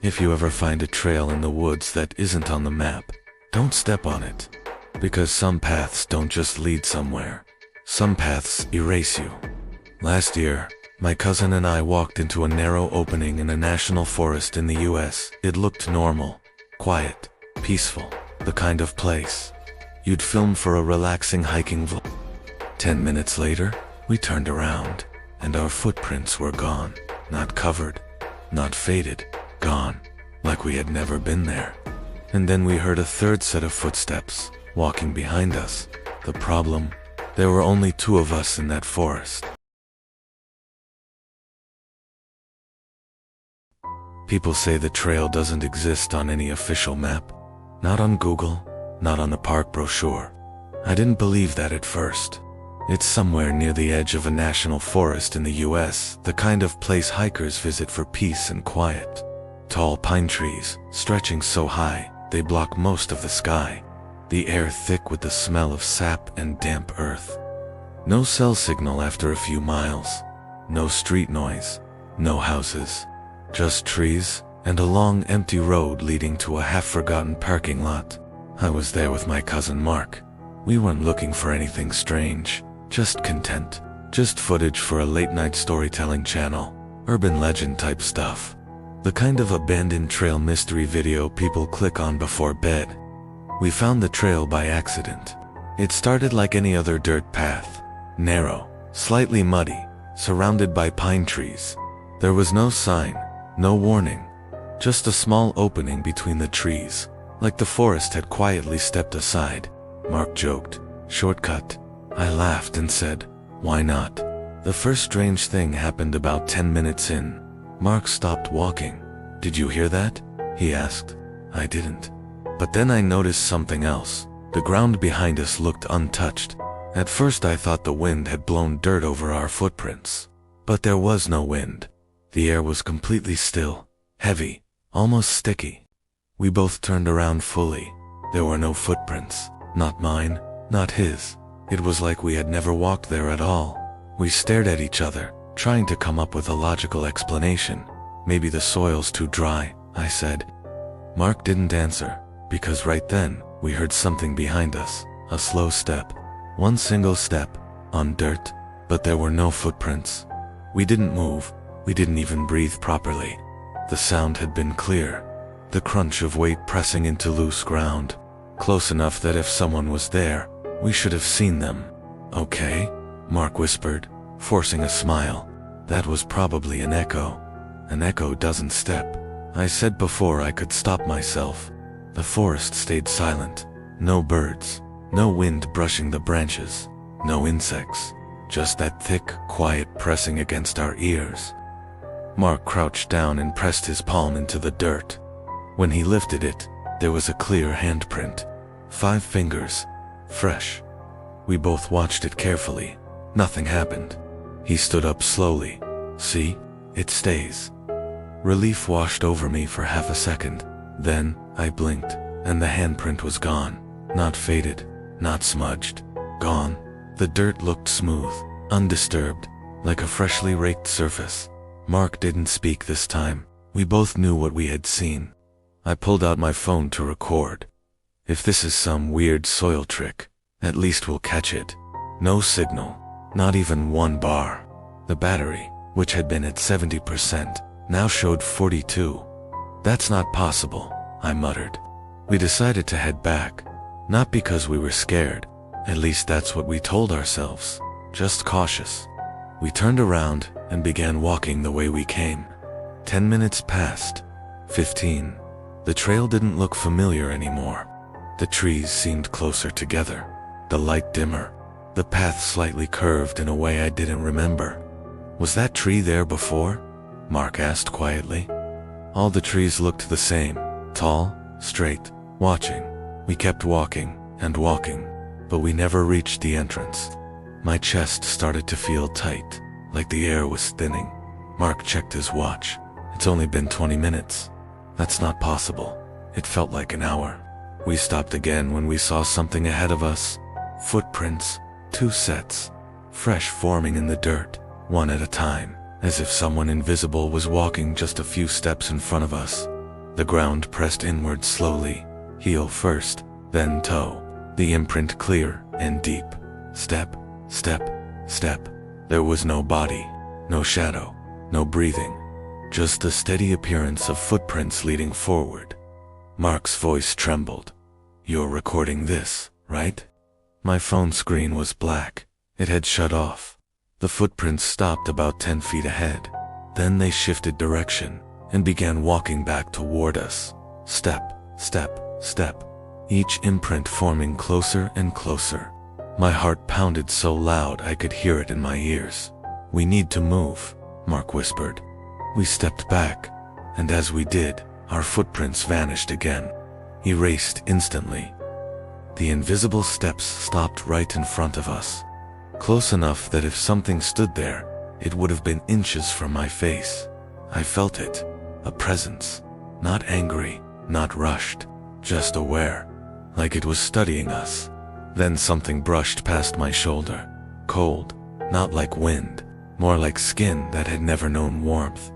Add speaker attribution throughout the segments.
Speaker 1: If you ever find a trail in the woods that isn't on the map, don't step on it. Because some paths don't just lead somewhere. Some paths erase you. Last year, my cousin and I walked into a narrow opening in a national forest in the US. It looked normal, quiet, peaceful, the kind of place you'd film for a relaxing hiking vlog. 10 minutes later, we turned around, and our footprints were gone. Not covered, not faded, gone, like we had never been there. And then we heard a third set of footsteps, walking behind us. The problem, there were only 2 of us in that forest. People say the trail doesn't exist on any official map. Not on Google, not on a park brochure. I didn't believe that at first. It's somewhere near the edge of a national forest in the US, the kind of place hikers visit for peace and quiet. Tall pine trees, stretching so high, they block most of the sky. The air thick with the smell of sap and damp earth. No cell signal after a few miles. No street noise. No houses. Just trees, and a long empty road leading to a half-forgotten parking lot. I was there with my cousin Mark. We weren't looking for anything strange, just content. Just footage for a late-night storytelling channel. Urban legend type stuff. The kind of abandoned trail mystery video people click on before bed. We found the trail by accident. It started like any other dirt path. Narrow, slightly muddy, surrounded by pine trees. There was no sign, no warning. Just a small opening between the trees, like the forest had quietly stepped aside. Mark joked, "Shortcut." I laughed and said, "Why not?" The first strange thing happened about 10 minutes in. Mark stopped walking. "Did you hear that?" he asked. I didn't. But then I noticed something else. The ground behind us looked untouched. At first I thought the wind had blown dirt over our footprints. But there was no wind. The air was completely still, heavy, almost sticky. We both turned around fully. There were no footprints. Not mine, not his. It was like we had never walked there at all. We stared at each other, trying to come up with a logical explanation. "Maybe the soil's too dry," I said. Mark didn't answer, because right then, we heard something behind us. A slow step. One single step, on dirt, but there were no footprints. We didn't move. We didn't even breathe properly. The sound had been clear. The crunch of weight pressing into loose ground. Close enough that if someone was there, we should have seen them. "Okay," Mark whispered, forcing a smile. That was probably an echo. An echo doesn't step. I said before I could stop myself. The forest stayed silent. No birds. No wind brushing the branches. No insects. Just that thick, quiet pressing against our ears. Mark crouched down and pressed his palm into the dirt. When he lifted it, there was a clear handprint. 5 fingers. Fresh. We both watched it carefully. Nothing happened. He stood up slowly. "See? It stays." Relief washed over me for half a second. Then, I blinked, and the handprint was gone. Not faded, not smudged. Gone. The dirt looked smooth, undisturbed, like a freshly raked surface. Mark didn't speak this time. We both knew what we had seen. I pulled out my phone to record. If this is some weird soil trick, at least we'll catch it. No signal. Not even 1 bar. The battery, which had been at 70%, now showed 42. "That's not possible," I muttered. We decided to head back. Not because we were scared. At least that's what we told ourselves. Just cautious. We turned around and began walking the way we came. 10 minutes passed. 15. The trail didn't look familiar anymore. The trees seemed closer together. The light dimmer. The path slightly curved in a way I didn't remember. "Was that tree there before?" Mark asked quietly. All the trees looked the same. Tall, straight, watching. We kept walking and walking, but we never reached the entrance. My chest started to feel tight, like the air was thinning. Mark checked his watch. "It's only been 20 minutes. That's not possible." It felt like an hour. We stopped again when we saw something ahead of us. Footprints, 2 sets, fresh forming in the dirt, one at a time, as if someone invisible was walking just a few steps in front of us. The ground pressed inward slowly, heel first, then toe. The imprint clear and deep. Step, step, step. There was no body, no shadow, no breathing. Just the steady appearance of footprints leading forward. Mark's voice trembled. "You're recording this, right?" My phone screen was black. It had shut off. The footprints stopped about 10 feet ahead. Then they shifted direction and began walking back toward us. Step, step, step. Each imprint forming closer and closer. My heart pounded so loud I could hear it in my ears. "We need to move," Mark whispered. We stepped back, and as we did, our footprints vanished again, erased instantly. The invisible steps stopped right in front of us, close enough that if something stood there, it would have been inches from my face. I felt it, a presence, not angry, not rushed, just aware, like it was studying us. Then something brushed past my shoulder, cold, not like wind, more like skin that had never known warmth.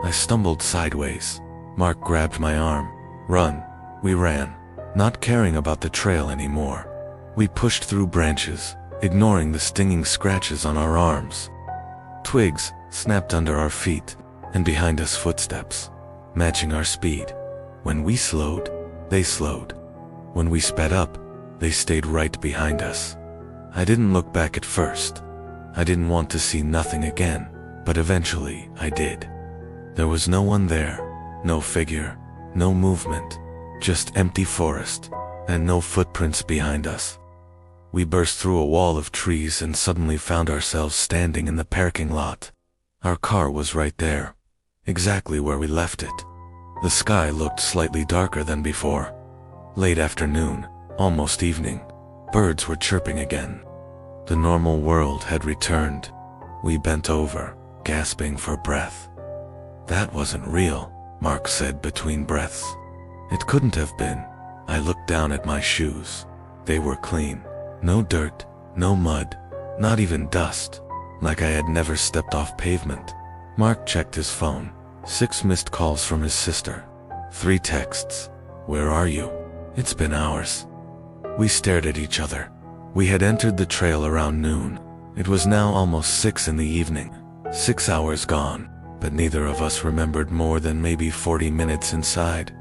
Speaker 1: I stumbled sideways. Mark grabbed my arm. "Run." We ran, not caring about the trail anymore. We pushed through branches, ignoring the stinging scratches on our arms. Twigs snapped under our feet, and behind us footsteps, matching our speed. When we slowed, they slowed. When we sped up, they stayed right behind us. I didn't look back at first. I didn't want to see nothing again, but eventually I did. There was no one there, no figure, no movement, just empty forest, and no footprints behind us. We burst through a wall of trees and suddenly found ourselves standing in the parking lot. Our car was right there, exactly where we left it. The sky looked slightly darker than before. Late afternoon, almost evening, birds were chirping again. The normal world had returned. We bent over, gasping for breath. "That wasn't real," Mark said between breaths. "It couldn't have been." I looked down at my shoes. They were clean. No dirt, no mud, not even dust, like I had never stepped off pavement. Mark checked his phone. 6 missed calls from his sister. 3 texts. "Where are you? It's been hours." We stared at each other. We had entered the trail around noon. It was now almost 6 in the evening. 6 hours gone, but neither of us remembered more than maybe 40 minutes inside.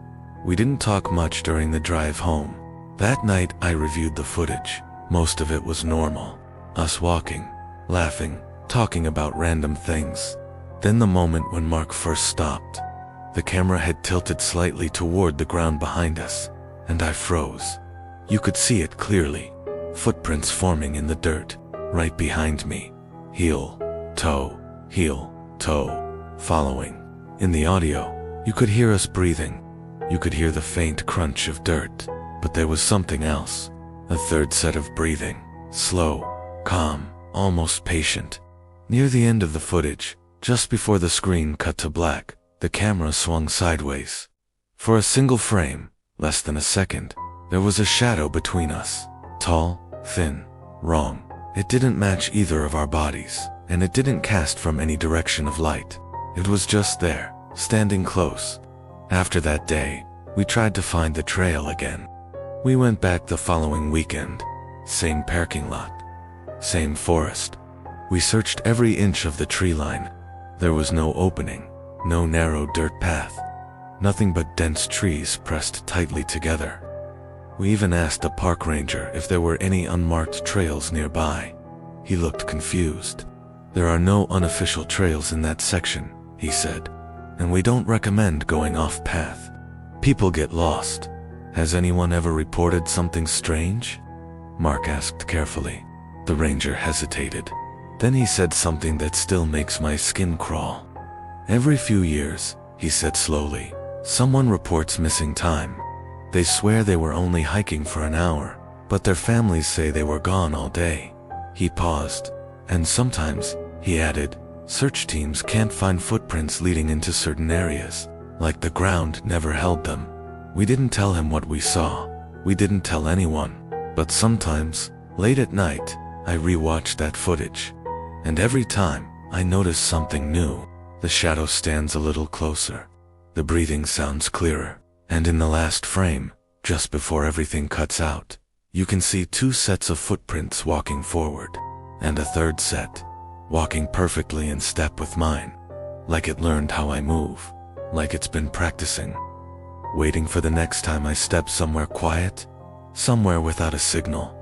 Speaker 1: We didn't talk much during the drive home. That night I reviewed the footage. Most of it was normal. Us walking, laughing, talking about random things. Then the moment when Mark first stopped. The camera had tilted slightly toward the ground behind us, and I froze. You could see it clearly. Footprints forming in the dirt, right behind me. Heel, toe, following. In the audio, you could hear us breathing. You could hear the faint crunch of dirt, but there was something else. A third set of breathing, slow, calm, almost patient. Near the end of the footage, just before the screen cut to black, the camera swung sideways. For a single frame, less than a second, there was a shadow between us. Tall, thin, wrong. It didn't match either of our bodies, and it didn't cast from any direction of light. It was just there, standing close. After that day, we tried to find the trail again. We went back the following weekend. Same parking lot. Same forest. We searched every inch of the tree line. There was no opening, no narrow dirt path. Nothing but dense trees pressed tightly together. We even asked a park ranger if there were any unmarked trails nearby. He looked confused. "There are no unofficial trails in that section," he said, "and we don't recommend going off path. People get lost. Has anyone ever reported something strange?" Mark asked carefully. The ranger hesitated. Then he said something that still makes my skin crawl. "Every few years," he said slowly, "someone reports missing time. They swear they were only hiking for an hour, but their families say they were gone all day." He paused. "And sometimes," he added, "search teams can't find footprints leading into certain areas, like the ground never held them." We didn't tell him what we saw. We didn't tell anyone. But sometimes, late at night, I rewatched that footage. And every time, I noticed something new. The shadow stands a little closer. The breathing sounds clearer. And in the last frame, just before everything cuts out, you can see 2 sets of footprints walking forward, and a third set, walking perfectly in step with mine, like it learned how I move, like it's been practicing, waiting for the next time I step somewhere quiet, somewhere without a signal,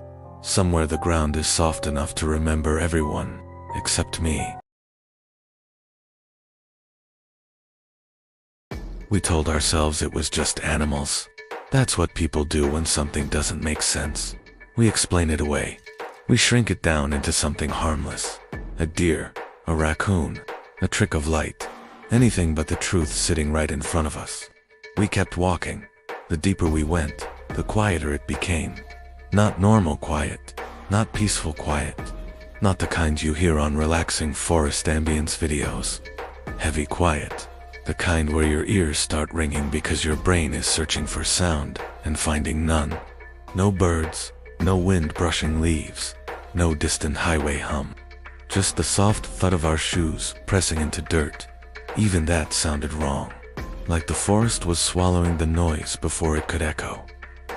Speaker 1: somewhere the ground is soft enough to remember everyone, except me. We told ourselves it was just animals. That's what people do when something doesn't make sense. We explain it away. We shrink it down into something harmless. A deer, a raccoon, a trick of light, anything but the truth sitting right in front of us. We kept walking. The deeper we went, the quieter it became. Not normal quiet, not peaceful quiet, not the kind you hear on relaxing forest ambience videos. Heavy quiet, the kind where your ears start ringing because your brain is searching for sound and finding none. No birds, no wind brushing leaves, no distant highway hum. Just the soft thud of our shoes pressing into dirt. Even that sounded wrong, like the forest was swallowing the noise before it could echo.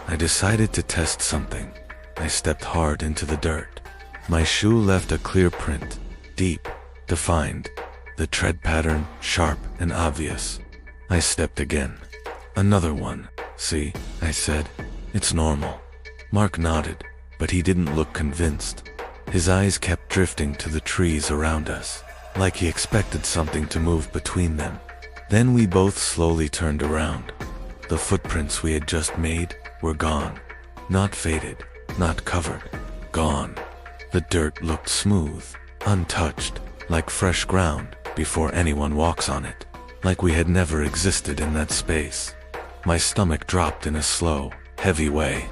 Speaker 1: I decided to test something. I stepped hard into the dirt. My shoe left a clear print, deep, defined, the tread pattern sharp and obvious. I stepped again. Another one. See, I said, it's normal. Mark nodded, but he didn't look convinced. His eyes kept drifting to the trees around us, like he expected something to move between them. Then we both slowly turned around. The footprints we had just made were gone. Not faded, not covered, gone. The dirt looked smooth, untouched, like fresh ground before anyone walks on it, like we had never existed in that space. My stomach dropped in a slow, heavy way.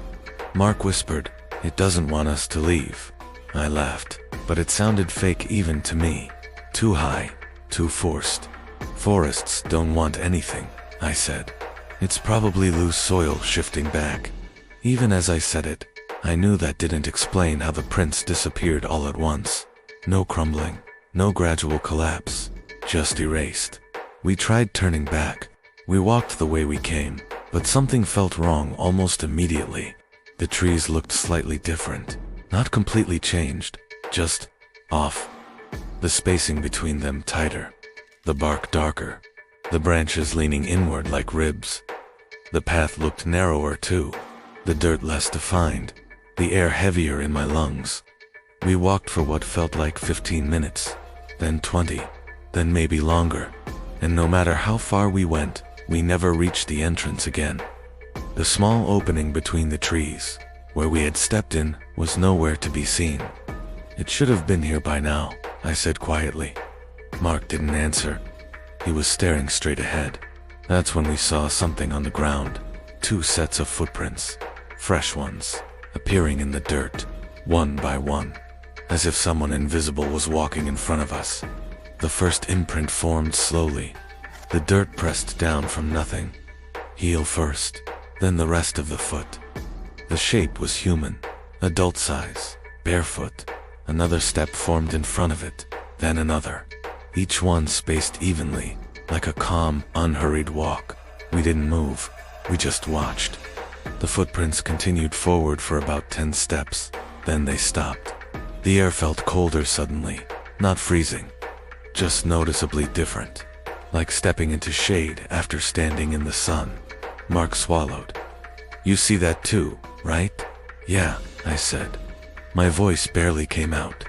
Speaker 1: Mark whispered, "It doesn't want us to leave." I laughed, but it sounded fake even to me. Too high, too forced. Forests don't want anything, I said. It's probably loose soil shifting back. Even as I said it, I knew that didn't explain how the prints disappeared all at once. No crumbling, no gradual collapse, just erased. We tried turning back. We walked the way we came, but something felt wrong almost immediately. The trees looked slightly different, not completely changed, just off. The spacing between them tighter, the bark darker, the branches leaning inward like ribs. The path looked narrower too, the dirt less defined, the air heavier in my lungs. We walked for what felt like 15 minutes, then 20, then maybe longer, and no matter how far we went, we never reached the entrance again. The small opening between the trees, where we had stepped in, was nowhere to be seen. "It should have been here by now," I said quietly. Mark didn't answer. He was staring straight ahead. That's when we saw something on the ground. 2 sets of footprints, fresh ones, appearing in the dirt, one by one, as if someone invisible was walking in front of us. The first imprint formed slowly. The dirt pressed down from nothing. Heel first, then the rest of the foot. The shape was human, adult size, barefoot. Another step formed in front of it, then another. Each one spaced evenly, like a calm, unhurried walk. We didn't move, we just watched. The footprints continued forward for about 10 steps, then they stopped. The air felt colder suddenly, not freezing, just noticeably different, like stepping into shade after standing in the sun. Mark swallowed. "You see that too, right?" "Yeah," I said. My voice barely came out.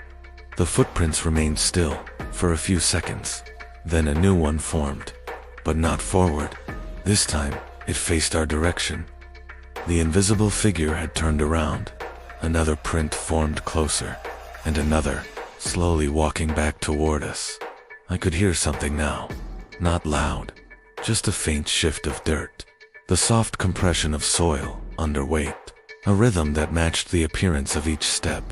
Speaker 1: The footprints remained still for a few seconds. Then a new one formed, but not forward. This time, it faced our direction. The invisible figure had turned around. Another print formed closer, and another, slowly walking back toward us. I could hear something now. Not loud, just a faint shift of dirt. The soft compression of soil under weight. A rhythm that matched the appearance of each step.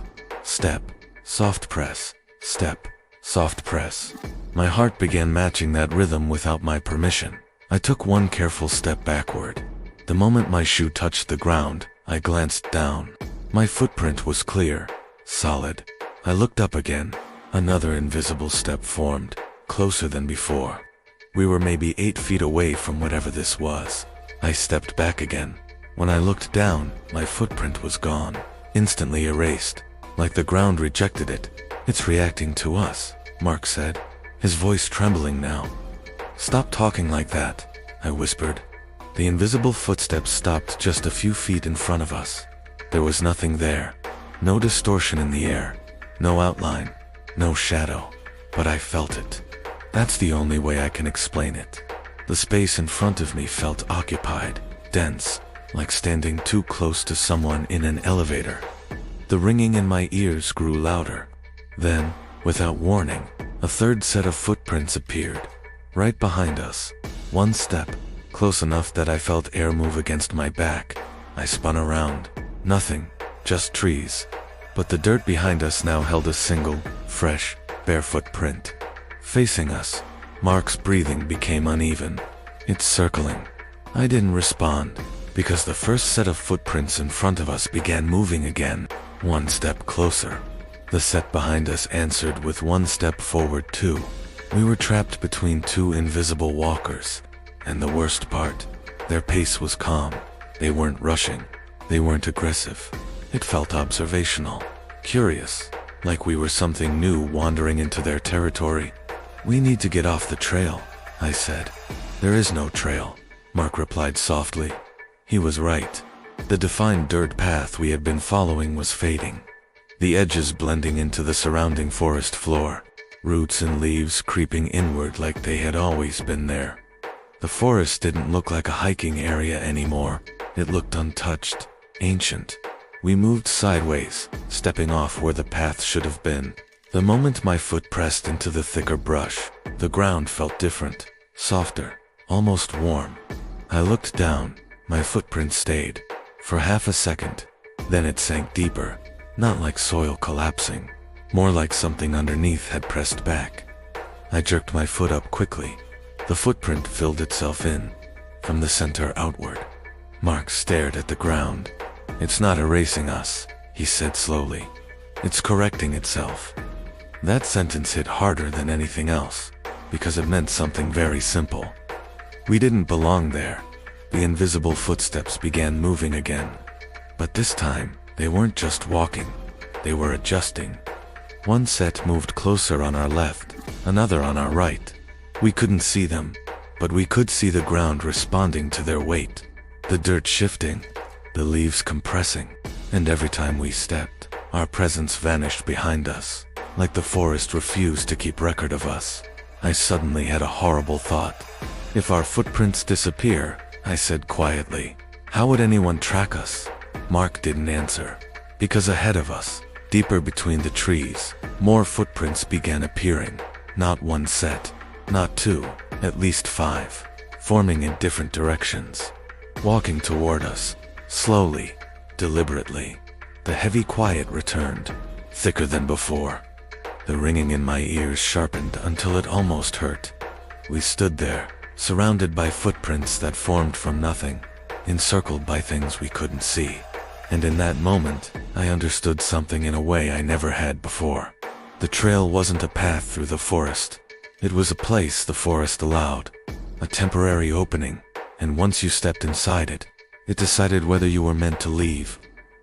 Speaker 1: Step, soft press, step, soft press. My heart began matching that rhythm without my permission. I took one careful step backward. The moment my shoe touched the ground, I glanced down. My footprint was clear, solid. I looked up again. Another invisible step formed, closer than before. We were maybe 8 feet away from whatever this was. I stepped back again. When I looked down, my footprint was gone, instantly erased, like the ground rejected it. "It's reacting to us," Mark said, his voice trembling now. "Stop talking like that," I whispered. The invisible footsteps stopped just a few feet in front of us. There was nothing there. No distortion in the air. No outline. No shadow. But I felt it. That's the only way I can explain it. The space in front of me felt occupied, dense, like standing too close to someone in an elevator. The ringing in my ears grew louder. Then, without warning, a third set of footprints appeared, right behind us. One step, close enough that I felt air move against my back. I spun around. Nothing, just trees. But the dirt behind us now held a single, fresh, barefoot print. Facing us, Mark's breathing became uneven. "It's circling." I didn't respond, because the first set of footprints in front of us began moving again, one step closer. The set behind us answered with one step forward too. We were trapped between two invisible walkers. And the worst part, their pace was calm. They weren't rushing. They weren't aggressive. It felt observational, curious, like we were something new wandering into their territory. "We need to get off the trail," I said. "There is no trail," Mark replied softly. He was right. The defined dirt path we had been following was fading, the edges blending into the surrounding forest floor, roots and leaves creeping inward like they had always been there. The forest didn't look like a hiking area anymore. It looked untouched, ancient. We moved sideways, stepping off where the path should have been. The moment my foot pressed into the thicker brush, the ground felt different, softer, almost warm. I looked down. My footprint stayed, for half a second. Then it sank deeper, not like soil collapsing, more like something underneath had pressed back. I jerked my foot up quickly. The footprint filled itself in, from the center outward. Mark stared at the ground. "It's not erasing us," he said slowly. "It's correcting itself." That sentence hit harder than anything else, because it meant something very simple. We didn't belong there. The invisible footsteps began moving again. But this time, they weren't just walking. They were adjusting. One set moved closer on our left, another on our right. We couldn't see them, but we could see the ground responding to their weight. The dirt shifting, the leaves compressing, and every time we stepped, our presence vanished behind us, like the forest refused to keep record of us. I suddenly had a horrible thought. If our footprints disappear, I said quietly, how would anyone track us? Mark didn't answer, because ahead of us, deeper between the trees, more footprints began appearing. Not one set, not two, at least 5, forming in different directions. Walking toward us, slowly, deliberately. The heavy quiet returned, thicker than before. The ringing in my ears sharpened until it almost hurt. We stood there, surrounded by footprints that formed from nothing, encircled by things we couldn't see. And in that moment, I understood something in a way I never had before. The trail wasn't a path through the forest. It was a place the forest allowed, a temporary opening, and once you stepped inside it, it decided whether you were meant to leave.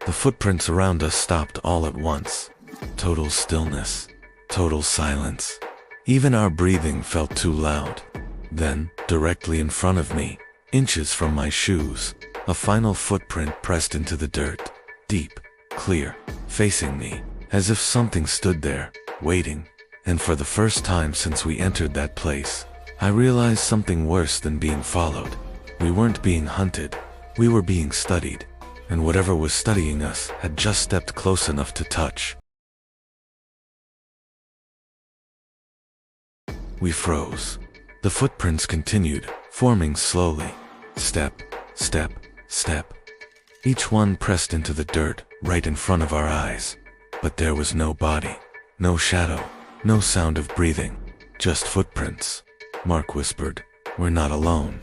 Speaker 1: The footprints around us stopped all at once. Total stillness, total silence. Even our breathing felt too loud. Then, directly in front of me, inches from my shoes, a final footprint pressed into the dirt, deep, clear, facing me, as if something stood there, waiting. And for the first time since we entered that place, I realized something worse than being followed. We weren't being hunted, we were being studied, and whatever was studying us had just stepped close enough to touch. We froze. The footprints continued, forming slowly. Step, step, step. Each one pressed into the dirt, right in front of our eyes. But there was no body, no shadow, no sound of breathing, just footprints. Mark whispered, "We're not alone."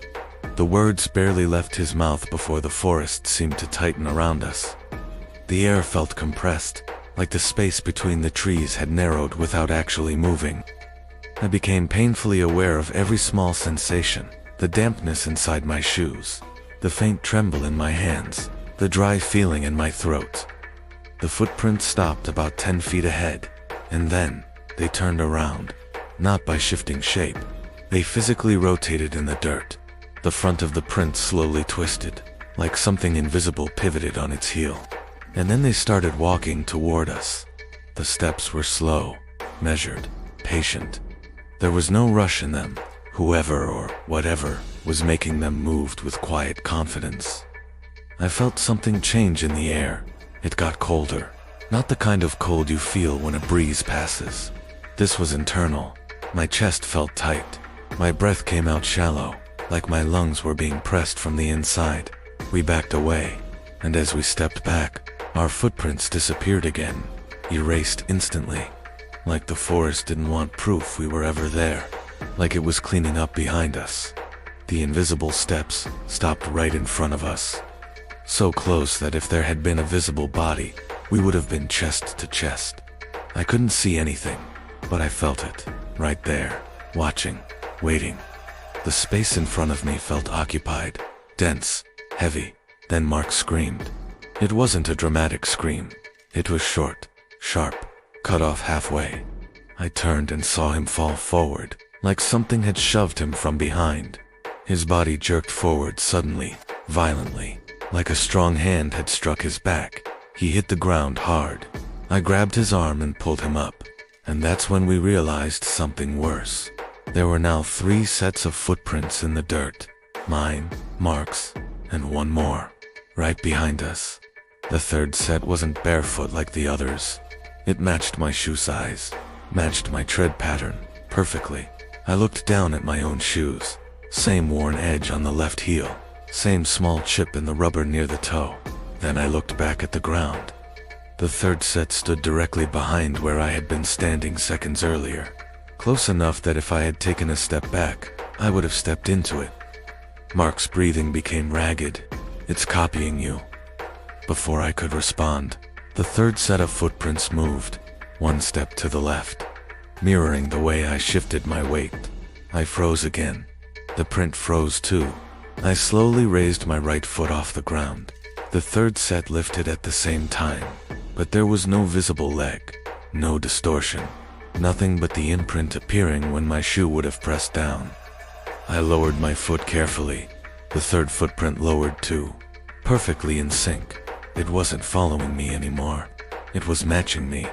Speaker 1: The words barely left his mouth before the forest seemed to tighten around us. The air felt compressed, like the space between the trees had narrowed without actually moving. I became painfully aware of every small sensation, the dampness inside my shoes, the faint tremble in my hands, the dry feeling in my throat. The footprints stopped about 10 feet ahead, and then they turned around, not by shifting shape. They physically rotated in the dirt. The front of the print slowly twisted, like something invisible pivoted on its heel. And then they started walking toward us. The steps were slow, measured, patient. There was no rush in them. Whoever or whatever was making them moved with quiet confidence. I felt something change in the air. It got colder. Not the kind of cold you feel when a breeze passes. This was internal. My chest felt tight. My breath came out shallow, like my lungs were being pressed from the inside. We backed away, and as we stepped back, our footprints disappeared again, erased instantly. Like the forest didn't want proof we were ever there, like it was cleaning up behind us. The invisible steps stopped right in front of us. So close that if there had been a visible body, we would have been chest to chest. I couldn't see anything, but I felt it, right there, watching, waiting. The space in front of me felt occupied, dense, heavy. Then Mark screamed. It wasn't a dramatic scream. It was short, sharp, cut off halfway. I turned and saw him fall forward, like something had shoved him from behind. His body jerked forward suddenly, violently, like a strong hand had struck his back. He hit the ground hard. I grabbed his arm and pulled him up, and that's when we realized something worse. There were now 3 sets of footprints in the dirt. Mine, Mark's, and one more, right behind us. The third set wasn't barefoot like the others. It matched my shoe size, matched my tread pattern, perfectly. I looked down at my own shoes. Same worn edge on the left heel, same small chip in the rubber near the toe. Then I looked back at the ground. The third set stood directly behind where I had been standing seconds earlier. Close enough that if I had taken a step back, I would have stepped into it. Mark's breathing became ragged. It's copying you. Before I could respond, the third set of footprints moved, 1 step to the left, mirroring the way I shifted my weight. I froze again. The print froze too. I slowly raised my right foot off the ground. The third set lifted at the same time, but there was no visible leg, no distortion, nothing but the imprint appearing when my shoe would have pressed down. I lowered my foot carefully. The third footprint lowered too, perfectly in sync. It wasn't following me anymore. It was matching me.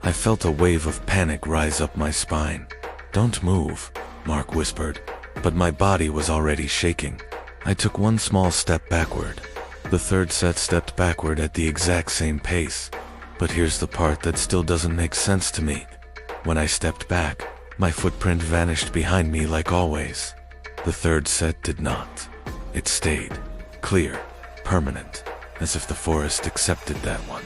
Speaker 1: I felt a wave of panic rise up my spine. "Don't move," Mark whispered, but my body was already shaking. I took 1 small step backward. The third set stepped backward at the exact same pace. But here's the part that still doesn't make sense to me. When I stepped back, my footprint vanished behind me like always. The third set did not. It stayed, clear, permanent, as if the forest accepted that one.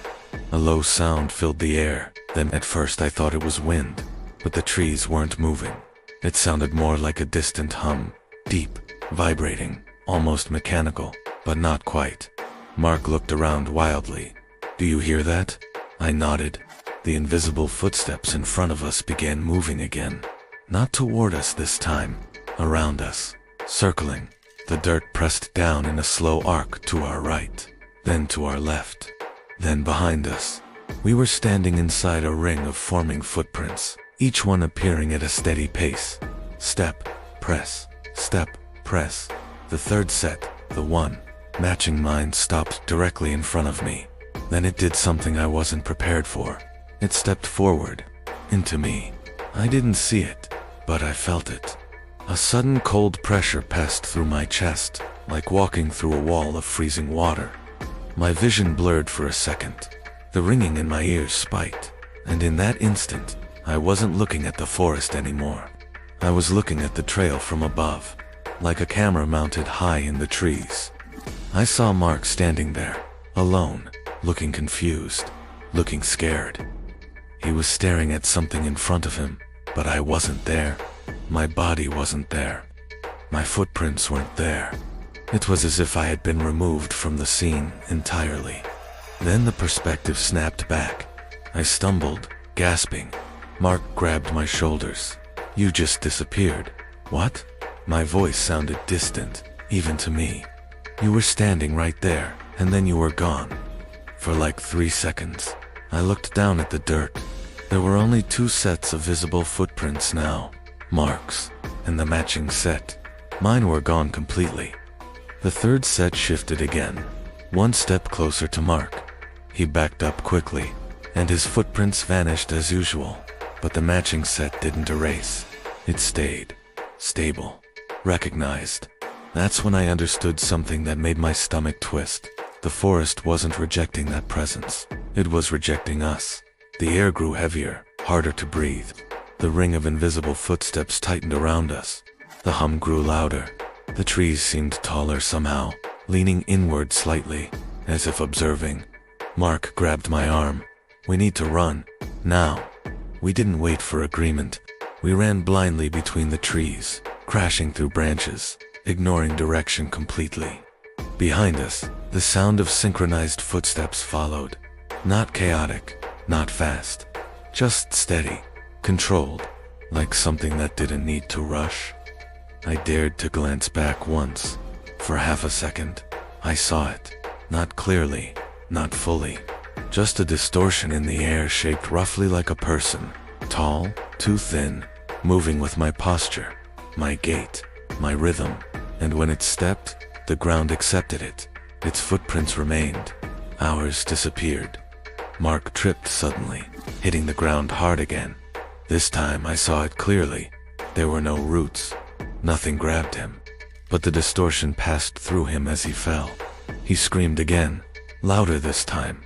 Speaker 1: A low sound filled the air. Then at first I thought it was wind, but the trees weren't moving. It sounded more like a distant hum, deep, vibrating, almost mechanical, but not quite. Mark looked around wildly. "Do you hear that?" I nodded. The invisible footsteps in front of us began moving again. Not toward us this time, around us, circling. The dirt pressed down in a slow arc to our right, then to our left, then behind us. We were standing inside a ring of forming footprints, each one appearing at a steady pace. Step, press, step, press. The third set, the one matching mine, stopped directly in front of me. Then it did something I wasn't prepared for. It stepped forward, into me. I didn't see it, but I felt it. A sudden cold pressure passed through my chest, like walking through a wall of freezing water. My vision blurred for a second. The ringing in my ears spiked, and in that instant, I wasn't looking at the forest anymore. I was looking at the trail from above, like a camera mounted high in the trees. I saw Mark standing there, alone, looking confused, looking scared. He was staring at something in front of him, but I wasn't there. My body wasn't there. My footprints weren't there. It was as if I had been removed from the scene entirely. Then the perspective snapped back. I stumbled, gasping. Mark grabbed my shoulders. "You just disappeared." "What?" My voice sounded distant, even to me. You were standing right there, and then you were gone. For like 3 seconds, I looked down at the dirt. There were only 2 sets of visible footprints now, Mark's, and the matching set. Mine were gone completely. The third set shifted again, 1 step closer to Mark. He backed up quickly, and his footprints vanished as usual, but the matching set didn't erase. It stayed. Stable. Recognized. That's when I understood something that made my stomach twist. The forest wasn't rejecting that presence. It was rejecting us. The air grew heavier, harder to breathe. The ring of invisible footsteps tightened around us. The hum grew louder. The trees seemed taller somehow, leaning inward slightly, as if observing. Mark grabbed my arm. We need to run. Now. We didn't wait for agreement. We ran blindly between the trees, crashing through branches, ignoring direction completely. Behind us, the sound of synchronized footsteps followed. Not chaotic, not fast. Just steady, controlled, like something that didn't need to rush. I dared to glance back once. For half a second, I saw it. Not clearly, not fully. Just a distortion in the air shaped roughly like a person. Tall, too thin, moving with my posture, my gait, my rhythm. And when it stepped, the ground accepted it. Its footprints remained. Ours disappeared. Mark tripped suddenly, hitting the ground hard again. This time I saw it clearly. There were no roots. Nothing grabbed him. But the distortion passed through him as he fell. He screamed again, louder this time.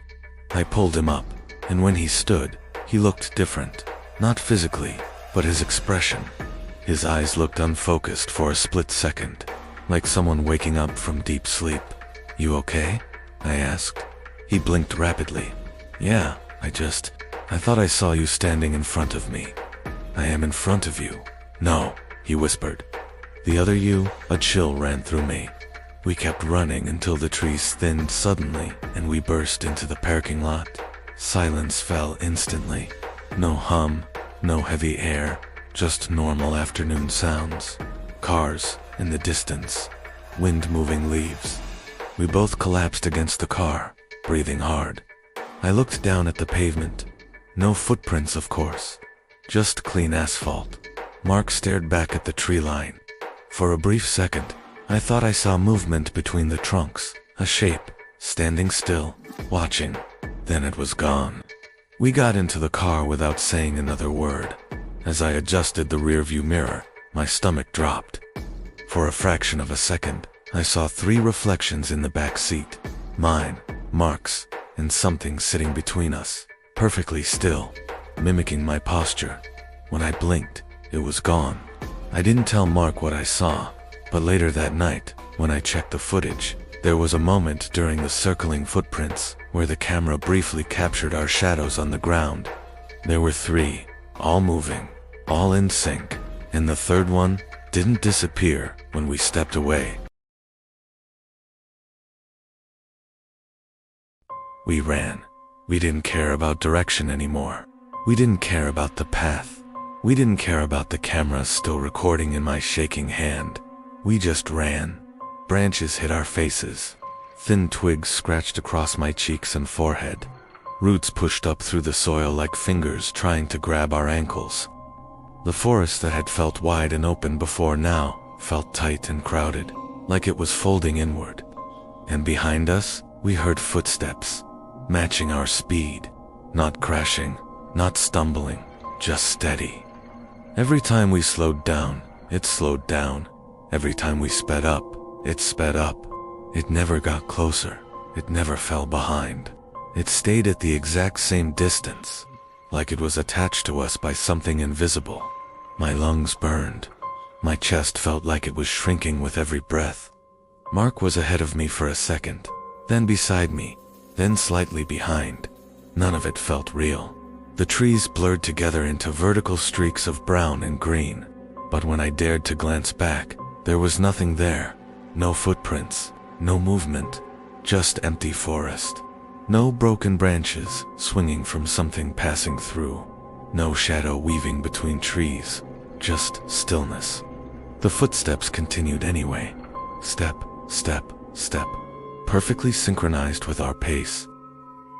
Speaker 1: I pulled him up, and when he stood, he looked different. Not physically, but his expression. His eyes looked unfocused for a split second, like someone waking up from deep sleep. "You okay?" I asked. He blinked rapidly. "Yeah, I thought I saw you standing in front of me." "I am in front of you." "No," he whispered. "The other you." A chill ran through me. We kept running until the trees thinned suddenly and we burst into the parking lot. Silence fell instantly. No hum, no heavy air, just normal afternoon sounds. Cars in the distance, wind moving leaves. We both collapsed against the car, breathing hard. I looked down at the pavement. No footprints, of course. Just clean asphalt. Mark stared back at the tree line. For a brief second, I thought I saw movement between the trunks, a shape, standing still, watching. Then it was gone. We got into the car without saying another word. As I adjusted the rearview mirror, my stomach dropped. For a fraction of a second, I saw 3 reflections in the back seat. Mine, Mark's, and something sitting between us, perfectly still, mimicking my posture. When I blinked, it was gone. I didn't tell Mark what I saw, but later that night, when I checked the footage, there was a moment during the circling footprints where the camera briefly captured our shadows on the ground. There were 3, all moving, all in sync, and the third one didn't disappear when we stepped away. We ran. We didn't care about direction anymore. We didn't care about the path. We didn't care about the camera still recording in my shaking hand. We just ran. Branches hit our faces. Thin twigs scratched across my cheeks and forehead. Roots pushed up through the soil like fingers trying to grab our ankles. The forest that had felt wide and open before now felt tight and crowded, like it was folding inward. And behind us, we heard footsteps, matching our speed. Not crashing, not stumbling, just steady. Every time we slowed down, it slowed down. Every time we sped up, it sped up. It never got closer. It never fell behind. It stayed at the exact same distance, like it was attached to us by something invisible. My lungs burned. My chest felt like it was shrinking with every breath. Mark was ahead of me for a second, then beside me, then slightly behind. None of it felt real. The trees blurred together into vertical streaks of brown and green. But when I dared to glance back, there was nothing there. No footprints, no movement, just empty forest. No broken branches swinging from something passing through. No shadow weaving between trees, just stillness. The footsteps continued anyway. Step, step, step, perfectly synchronized with our pace.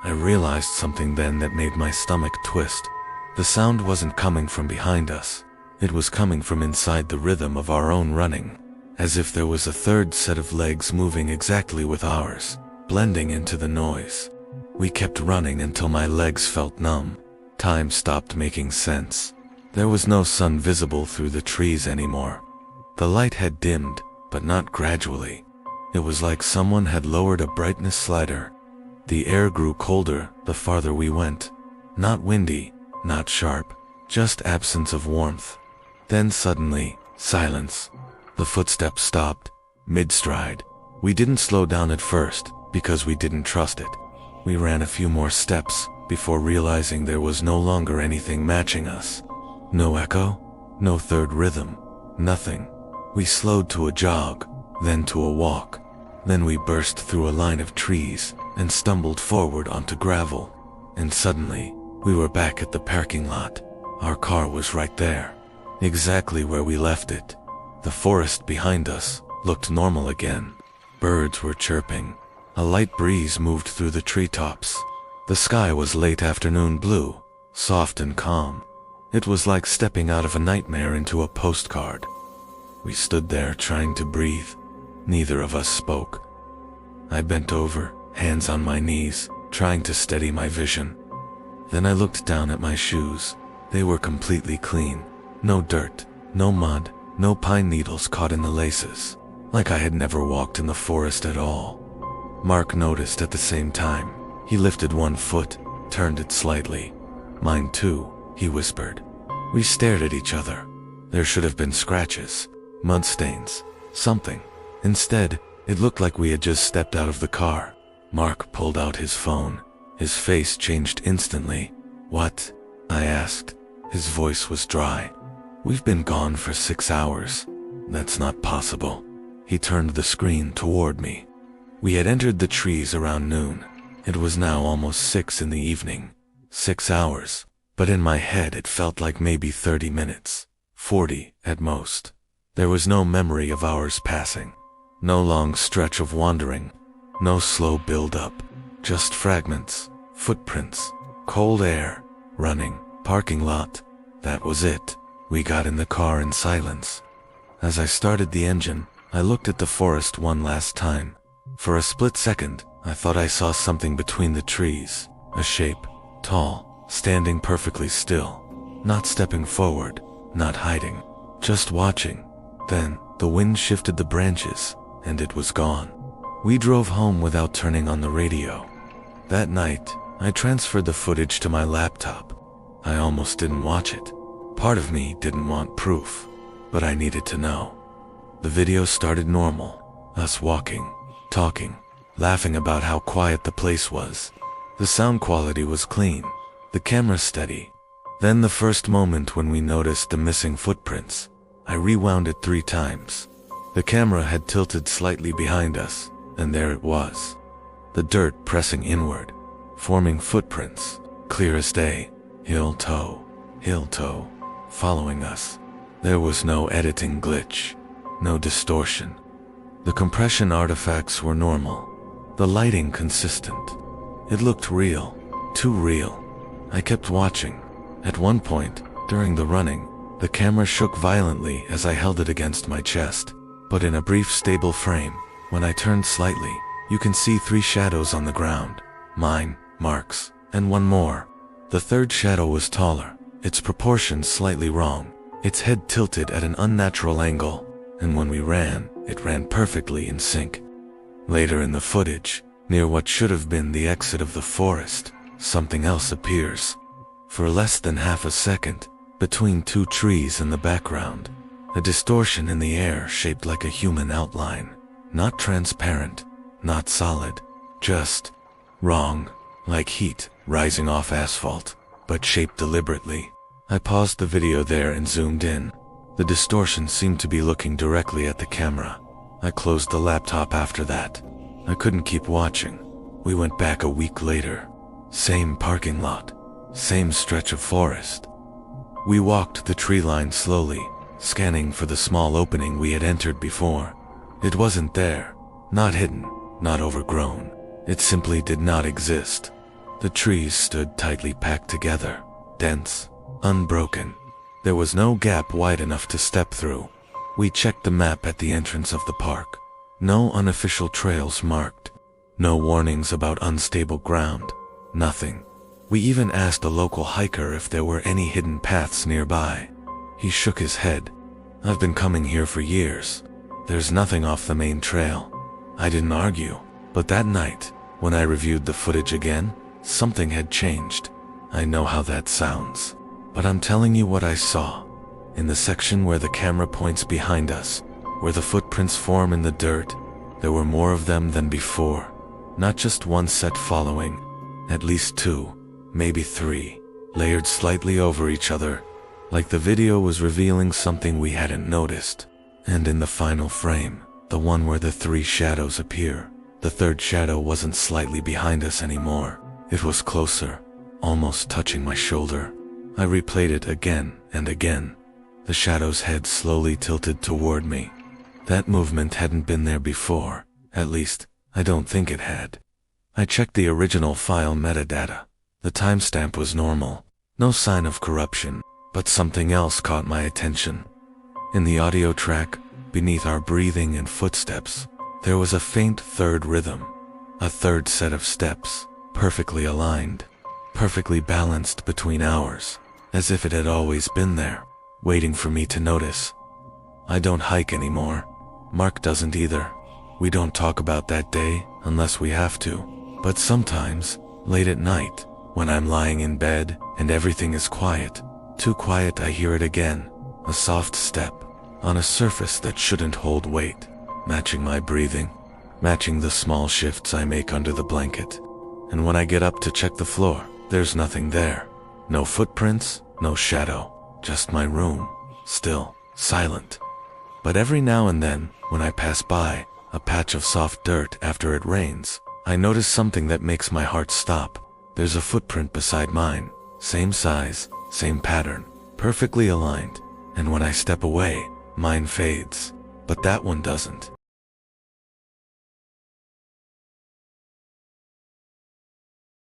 Speaker 1: I realized something then that made my stomach twist. The sound wasn't coming from behind us. It was coming from inside the rhythm of our own running, as if there was a third set of legs moving exactly with ours, blending into the noise. We kept running until my legs felt numb. Time stopped making sense. There was no sun visible through the trees anymore. The light had dimmed, but not gradually. It was like someone had lowered a brightness slider. The air grew colder the farther we went. Not windy, not sharp, just absence of warmth. Then suddenly, silence. The footsteps stopped, mid-stride. We didn't slow down at first, because we didn't trust it. We ran a few more steps, before realizing there was no longer anything matching us. No echo, no third rhythm, nothing. We slowed to a jog, then to a walk. Then we burst through a line of trees, and stumbled forward onto gravel. And suddenly, we were back at the parking lot. Our car was right there, exactly where we left it. The forest behind us looked normal again. Birds were chirping. A light breeze moved through the treetops. The sky was late afternoon blue, soft and calm. It was like stepping out of a nightmare into a postcard. We stood there trying to breathe. Neither of us spoke. I bent over, hands on my knees, trying to steady my vision. Then I looked down at my shoes. They were completely clean. No dirt, no mud, no pine needles caught in the laces. Like I had never walked in the forest at all. Mark noticed at the same time. He lifted one foot, turned it slightly. Mine too, he whispered. We stared at each other. There should have been scratches, mud stains, something. Instead, it looked like we had just stepped out of the car. Mark pulled out his phone. His face changed instantly. What? I asked. His voice was dry. We've been gone for 6 hours. That's not possible. He turned the screen toward me. We had entered the trees around noon. It was now almost 6 in the evening. 6 hours. But in my head it felt like maybe 30 minutes. 40 at most. There was no memory of hours passing. No long stretch of wandering. No slow build-up. Just fragments, footprints, cold air, running, parking lot. That was it. We got in the car in silence. As I started the engine, I looked at the forest one last time. For a split second, I thought I saw something between the trees. A shape, tall, standing perfectly still. Not stepping forward, not hiding, just watching. Then, the wind shifted the branches, and it was gone. We drove home without turning on the radio. That night, I transferred the footage to my laptop. I almost didn't watch it. Part of me didn't want proof, but I needed to know. The video started normal. Us walking, talking, laughing about how quiet the place was. The sound quality was clean, the camera steady. Then the first moment when we noticed the missing footprints. I rewound it 3 times. The camera had tilted slightly behind us, and there it was. The dirt pressing inward, forming footprints, clear as day, heel toe, following us. There was no editing glitch, no distortion. The compression artifacts were normal, the lighting consistent. It looked real, too real. I kept watching. At one point, during the running, the camera shook violently as I held it against my chest. But in a brief stable frame, when I turned slightly, you can see 3 shadows on the ground. Mine, Mark's, and one more. The third shadow was taller, its proportions slightly wrong, its head tilted at an unnatural angle, and when we ran, it ran perfectly in sync. Later in the footage, near what should have been the exit of the forest, something else appears. For less than half a second, between 2 trees in the background, a distortion in the air shaped like a human outline. Not transparent, not solid, just wrong, like heat rising off asphalt, but shaped deliberately. I paused the video there and zoomed in. The distortion seemed to be looking directly at the camera. I closed the laptop after that. I couldn't keep watching. We went back a week later. Same parking lot, same stretch of forest. We walked the tree line slowly, scanning for the small opening we had entered before. It wasn't there. Not hidden, not overgrown. It simply did not exist. The trees stood tightly packed together, dense, unbroken. There was no gap wide enough to step through. We checked the map at the entrance of the park. No unofficial trails marked. No warnings about unstable ground. Nothing. We even asked a local hiker if there were any hidden paths nearby. He shook his head. I've been coming here for years. There's nothing off the main trail. I didn't argue, but that night, when I reviewed the footage again, something had changed. I know how that sounds, but I'm telling you what I saw. In the section where the camera points behind us, where the footprints form in the dirt, there were more of them than before. Not just one set following, at least two, maybe three, layered slightly over each other, like the video was revealing something we hadn't noticed. And in the final frame, the one where the three shadows appear, the third shadow wasn't slightly behind us anymore. It was closer, almost touching my shoulder. I replayed it again and again. The shadow's head slowly tilted toward me. That movement hadn't been there before. At least, I don't think it had. I checked the original file metadata. The timestamp was normal. No sign of corruption, but something else caught my attention. In the audio track, beneath our breathing and footsteps, there was a faint third rhythm. A third set of steps, perfectly aligned, perfectly balanced between ours, as if it had always been there, waiting for me to notice. I don't hike anymore. Mark doesn't either. We don't talk about that day unless we have to. But sometimes, late at night, when I'm lying in bed and everything is quiet, too quiet, I hear it again. A soft step on a surface that shouldn't hold weight, matching my breathing, matching the small shifts I make under the blanket. And when I get up to check the floor, there's nothing there. No footprints, no shadow, just my room, still, silent. But every now and then, when I pass by a patch of soft dirt after it rains, I notice something that makes my heart stop. There's a footprint beside mine, same size, same pattern, perfectly aligned. And when I step away, mine fades, but that one doesn't.